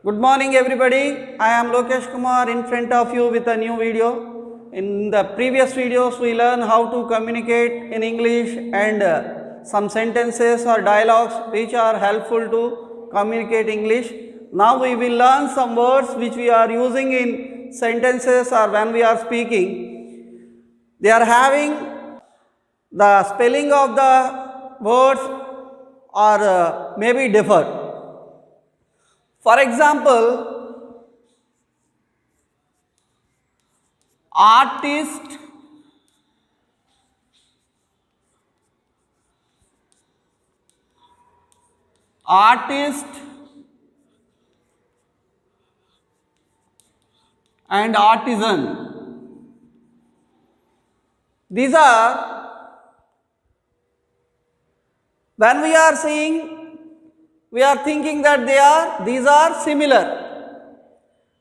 Good morning everybody. I am Lokesh Kumar in front of you with a new video. In the previous videos we learned how to communicate in English and some sentences or dialogues which are helpful to communicate English. Now we will learn some words which we are using in sentences or when we are speaking. They are having the spelling of the words or maybe differ. For example, artist, and artisan. These are, when we are seeing, we are thinking that these are similar.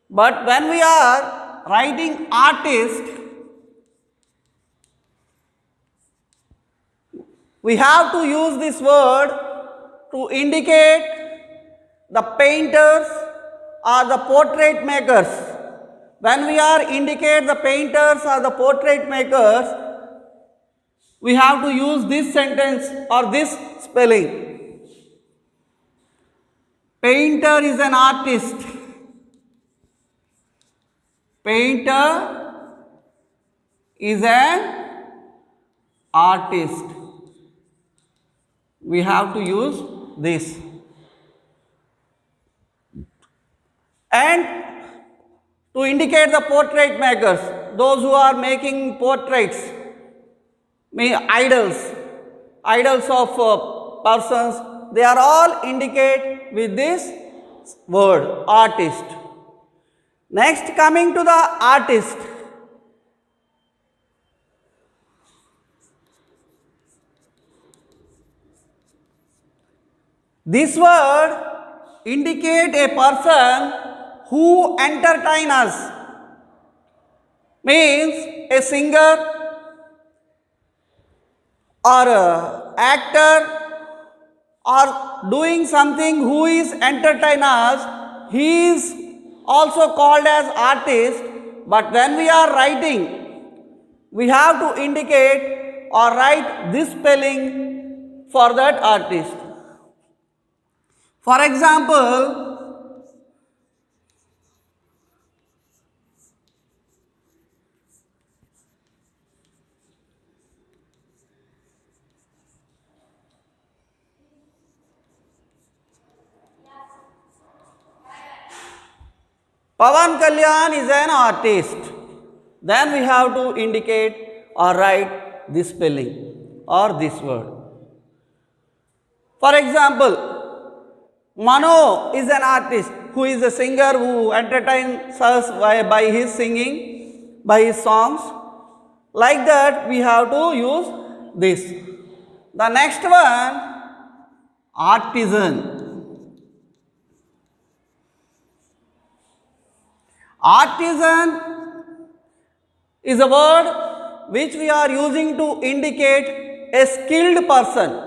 But when we are writing artist, we have to use this word to indicate the painters or the portrait makers. When we are indicate the painters or the portrait makers, we have to use this sentence or this spelling. Painter is an artist. Painter is an artist. We have to use this. And to indicate the portrait makers, those who are making portraits, idols of persons, they are all indicate with this word artist. Next, coming to the artist. This word indicate a person who entertain us, means a singer or a actor or doing something who is entertain us. He is also called as artist, but when we are writing, we have to indicate or write this spelling for that artist. For example, Pavan Kalyan is an artist. Then we have to indicate or write this spelling or this word. For example, Mano is an artist who is a singer who entertains us by his singing, by his songs. Like that, we have to use this. The next one, artisan. Artisan is a word which we are using to indicate a skilled person.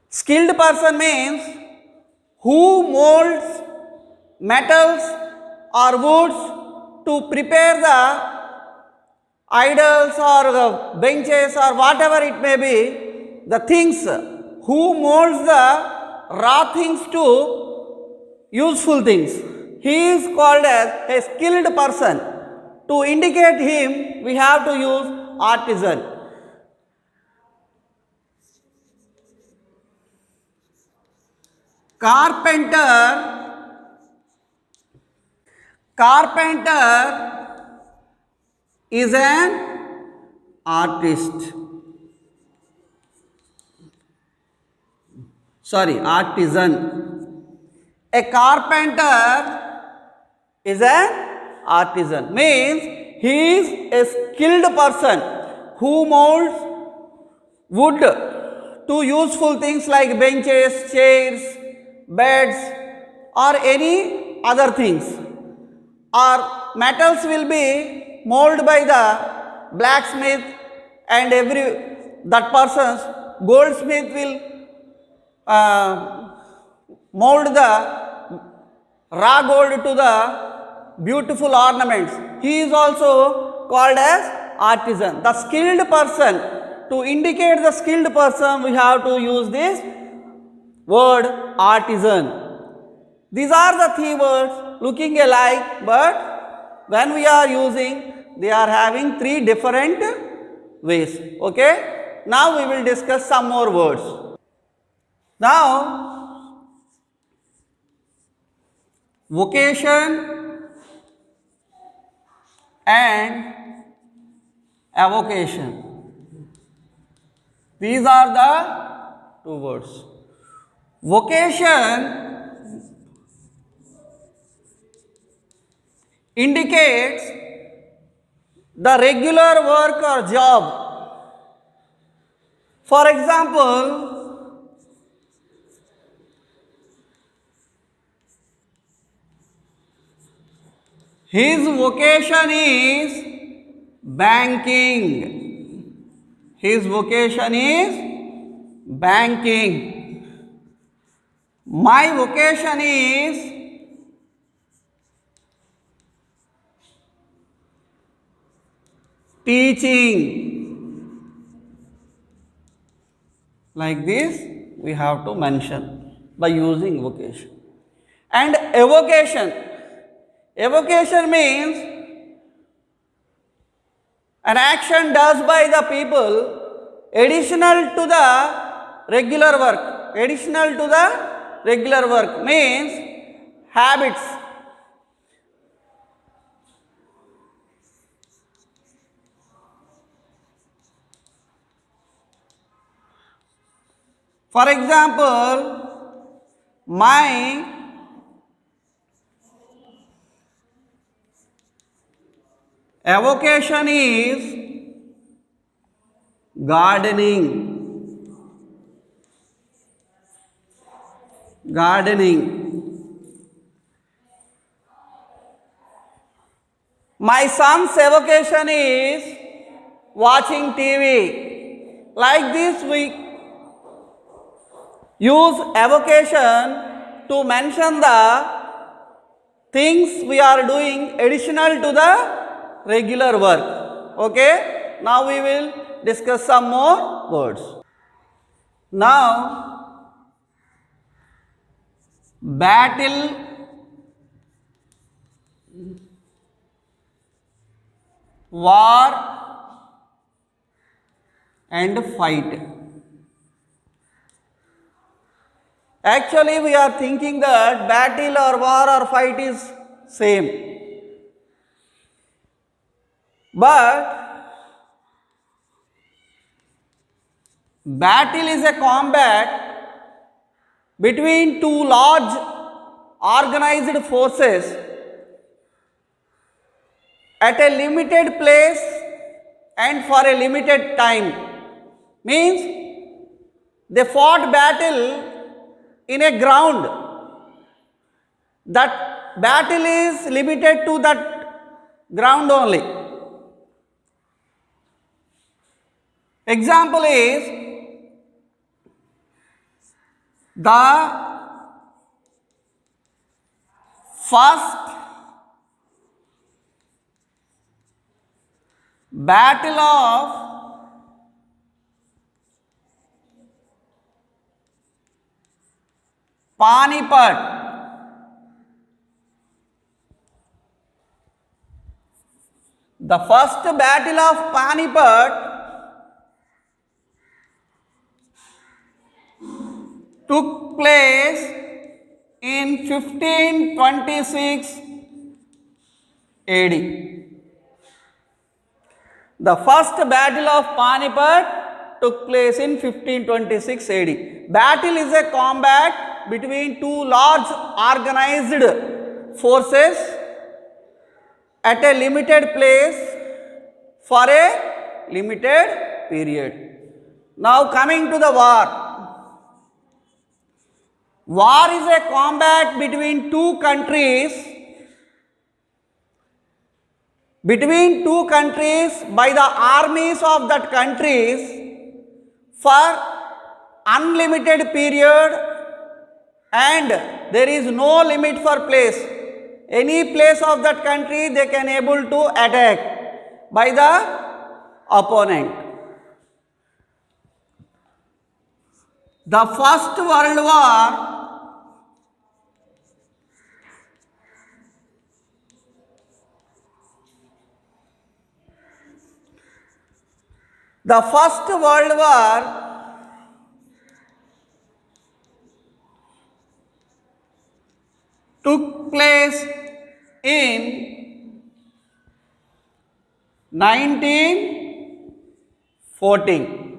Skilled person means who molds metals or woods to prepare the idols or benches or whatever it may be, the things, who molds the raw things to useful things. He is called as a skilled person. To indicate him, we have to use artisan. Carpenter is an artist. Artisan. A carpenter is an artisan, means he is a skilled person who molds wood to useful things like benches, chairs, beds or any other things. Or metals will be molded by the blacksmith and that person's goldsmith will mold the raw gold to the beautiful ornaments. He is also called as artisan. The skilled person, to indicate the skilled person, we have to use this word artisan. These are the three words looking alike, but when we are using, they are having three different ways. Okay? Now we will discuss some more words. Now, vocation and avocation. These are the two words. Vocation indicates the regular work or job. For example, his vocation is banking. His vocation is banking. My vocation is teaching. Like this, we have to mention by using vocation. And evocation. Evocation means an action done by the people additional to the regular work. Additional to the regular work means habits. For example, my avocation is gardening. Gardening. My son's avocation is watching TV. Like this, we use avocation to mention the things we are doing additional to the regular work. Okay? Now we will discuss some more words. Now, battle, war and fight. Actually, we are thinking that battle or war or fight is same. But battle is a combat between two large organized forces at a limited place and for a limited time. Means they fought battle in a ground. That battle is limited to that ground only. Example is the first battle of Panipat. The first battle of Panipat took place in 1526 AD. The first battle of Panipat took place in 1526 AD. Battle is a combat between two large organized forces at a limited place for a limited period. Now coming to the war. War is a combat between two countries by the armies of that countries for unlimited period and There is no limit for place. Any place of that country they can able to attack by the opponent. The First World War took place in 1914.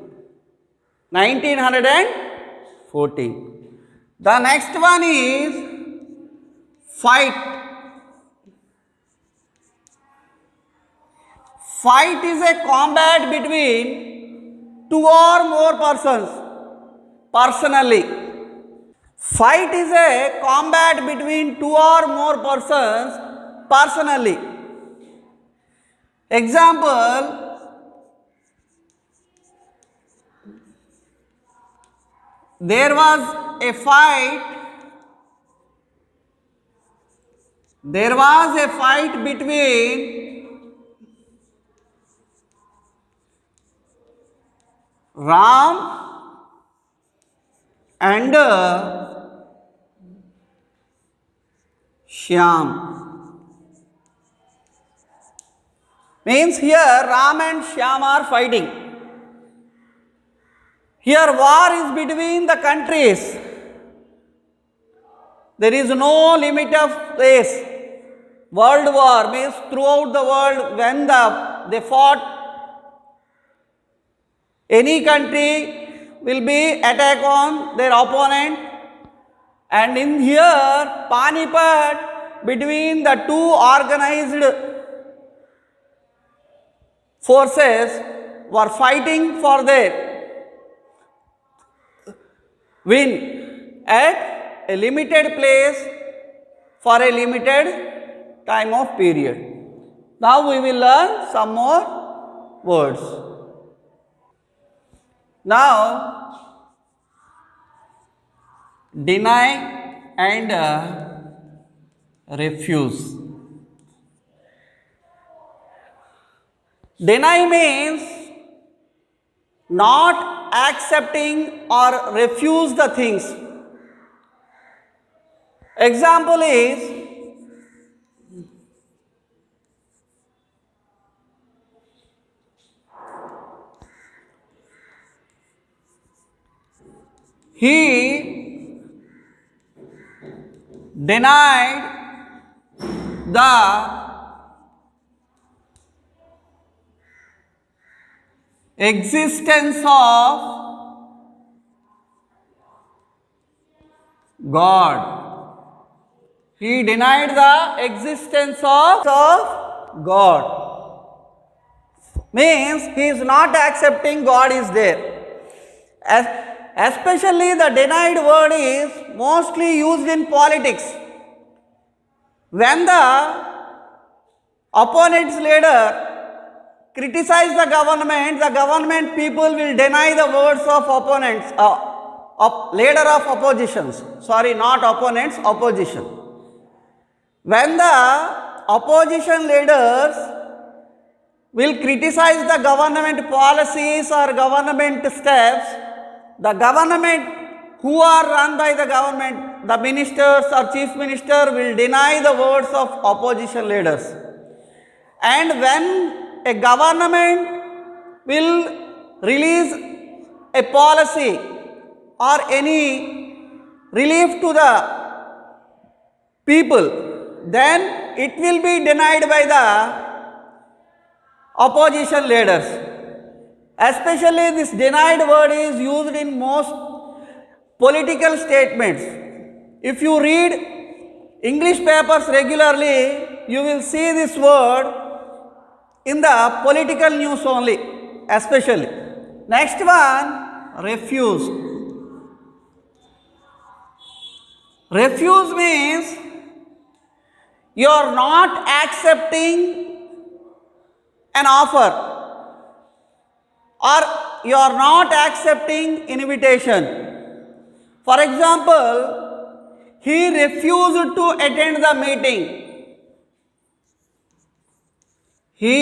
The next one is fight. Fight is a combat between two or more persons personally. Fight is a combat between two or more persons personally. Example, there was a fight between Ram and Shyam. Means here Ram and Shyam are fighting. Here war is between the countries. There is no limit of place. World war means throughout the world when they fought, any country will be attack on their opponent. And in here Panipat, between the two organized forces were fighting for their win at a limited place for a limited time of period. Now we will learn some more words. Now deny and refuse. Deny means not accepting or refuse the things. Example is, he denied the existence of God. He denied the existence of God. Means he is not accepting God is there. Especially the denied word is mostly used in politics. When the opponent's leader criticize the government people will deny the words of opponents, leader of oppositions. Sorry, not opponents, opposition. When the opposition leaders will criticize the government policies or government steps, the government who are run by the government, the ministers or chief minister will deny the words of opposition leaders. And when a government will release a policy or any relief to the people, then it will be denied by the opposition leaders. Especially this denied word is used in most political statements. If you read English papers regularly, you will see this word in the political news only, especially. Next one, refuse. Refuse means you are not accepting an offer or you are not accepting invitation. For example, he refused to attend the meeting. He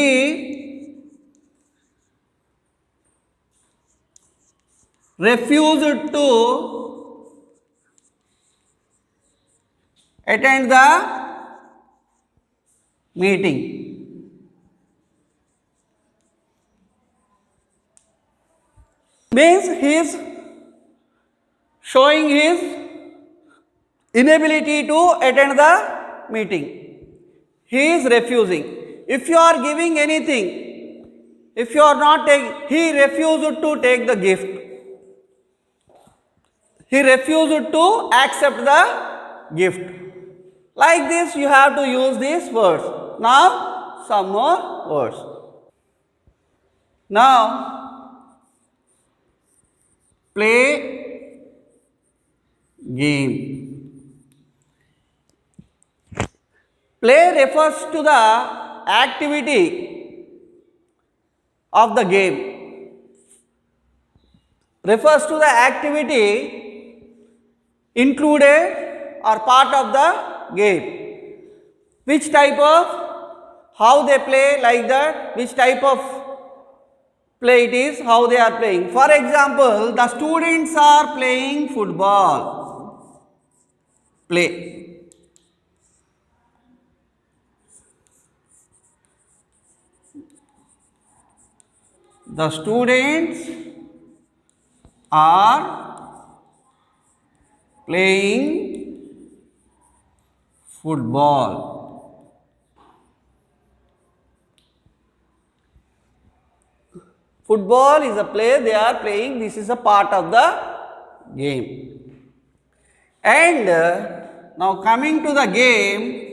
refused to attend the meeting. Means he is showing his inability to attend the meeting. He is refusing. If you are giving anything, if you are not taking, he refused to take the gift. He refused to accept the gift. Like this, you have to use these words. Now, some more words. Now, play game. Play refers to the activity of the game. Refers to the activity included or part of the game. Which type of, how they play like that, which type of play it is, how they are playing. For example, the students are playing football. Play. The students are playing football. Football is a play they are playing. This is a part of the game. And now coming to the game.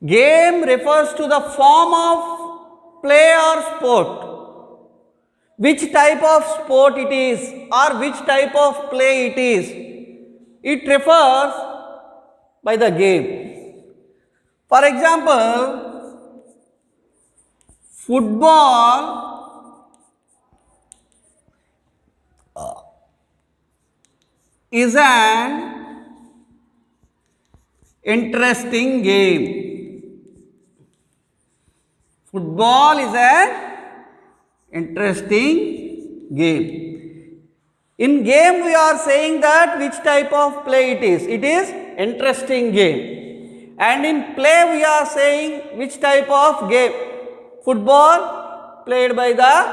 Game refers to the form of play or sport. Which type of sport it is or which type of play it is. It refers by the game. For example, football is an interesting game. Football is an interesting game. In game we are saying that which type of play it is. It is interesting game. And in play we are saying which type of game. Football played by the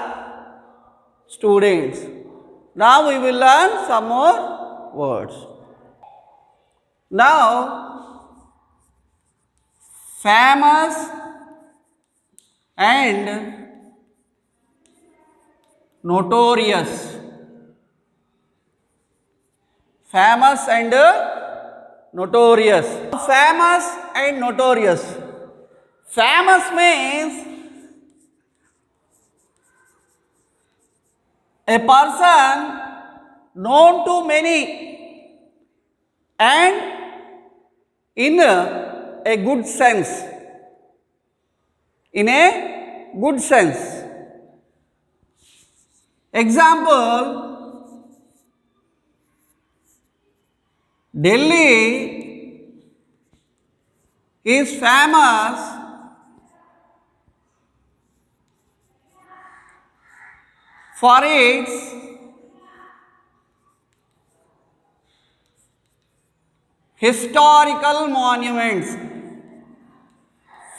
students. Now we will learn some more words. Now, famous and notorious. Famous and notorious. Famous and notorious. Famous means a person known to many and in a good sense. In a good sense. Example, Delhi is famous for its historical monuments.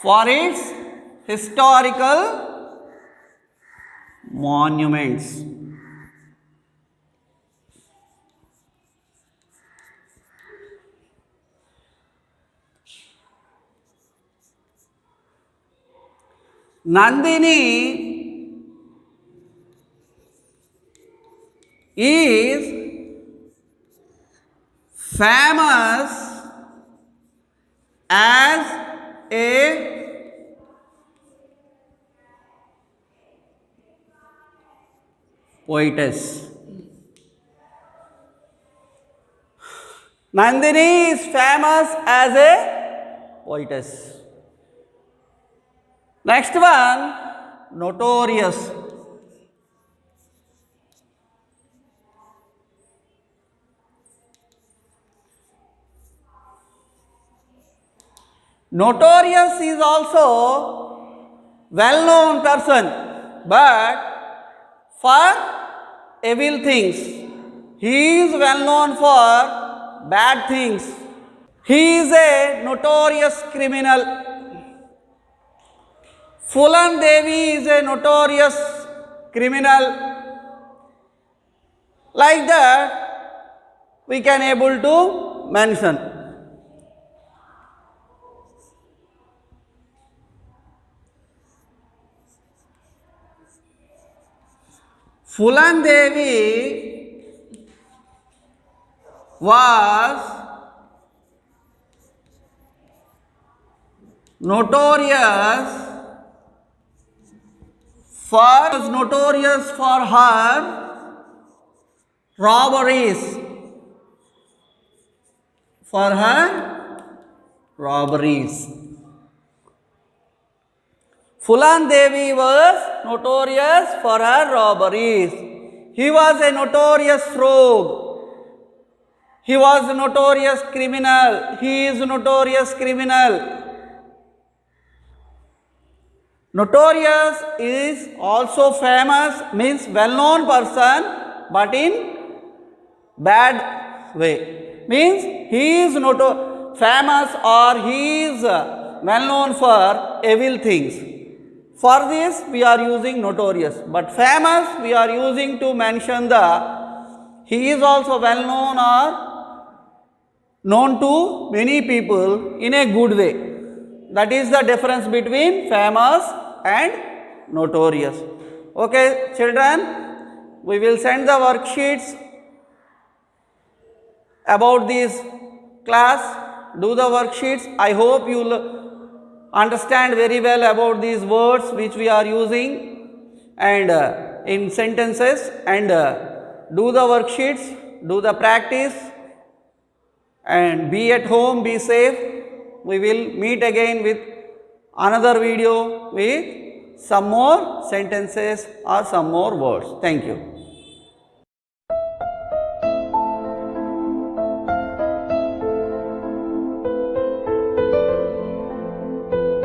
For its historical monuments. Nandini is famous as a poetess. Nandini is famous as a poetess. Next one, notorious. Notorious is also well-known person, but for evil things. He is well-known for bad things. He is a notorious criminal. Phulan Devi is a notorious criminal. Like that, we can able to mention. Phulan Devi was notorious for her robberies. For her robberies. Phulan Devi was notorious for her robberies. He was a notorious rogue. He was a notorious criminal. He is a notorious criminal. Notorious is also famous, means well-known person, but in bad way. Means he is famous or he is well-known for evil things. For this we are using notorious, but famous we are using to mention he is also well-known or known to many people in a good way. That is the difference between famous and notorious. Okay, children, we will send the worksheets about this class. Do the worksheets. I hope you will understand very well about these words which we are using and in sentences, and do the worksheets, do the practice, and be at home, be safe. We will meet again with another video with some more sentences or some more words. Thank you.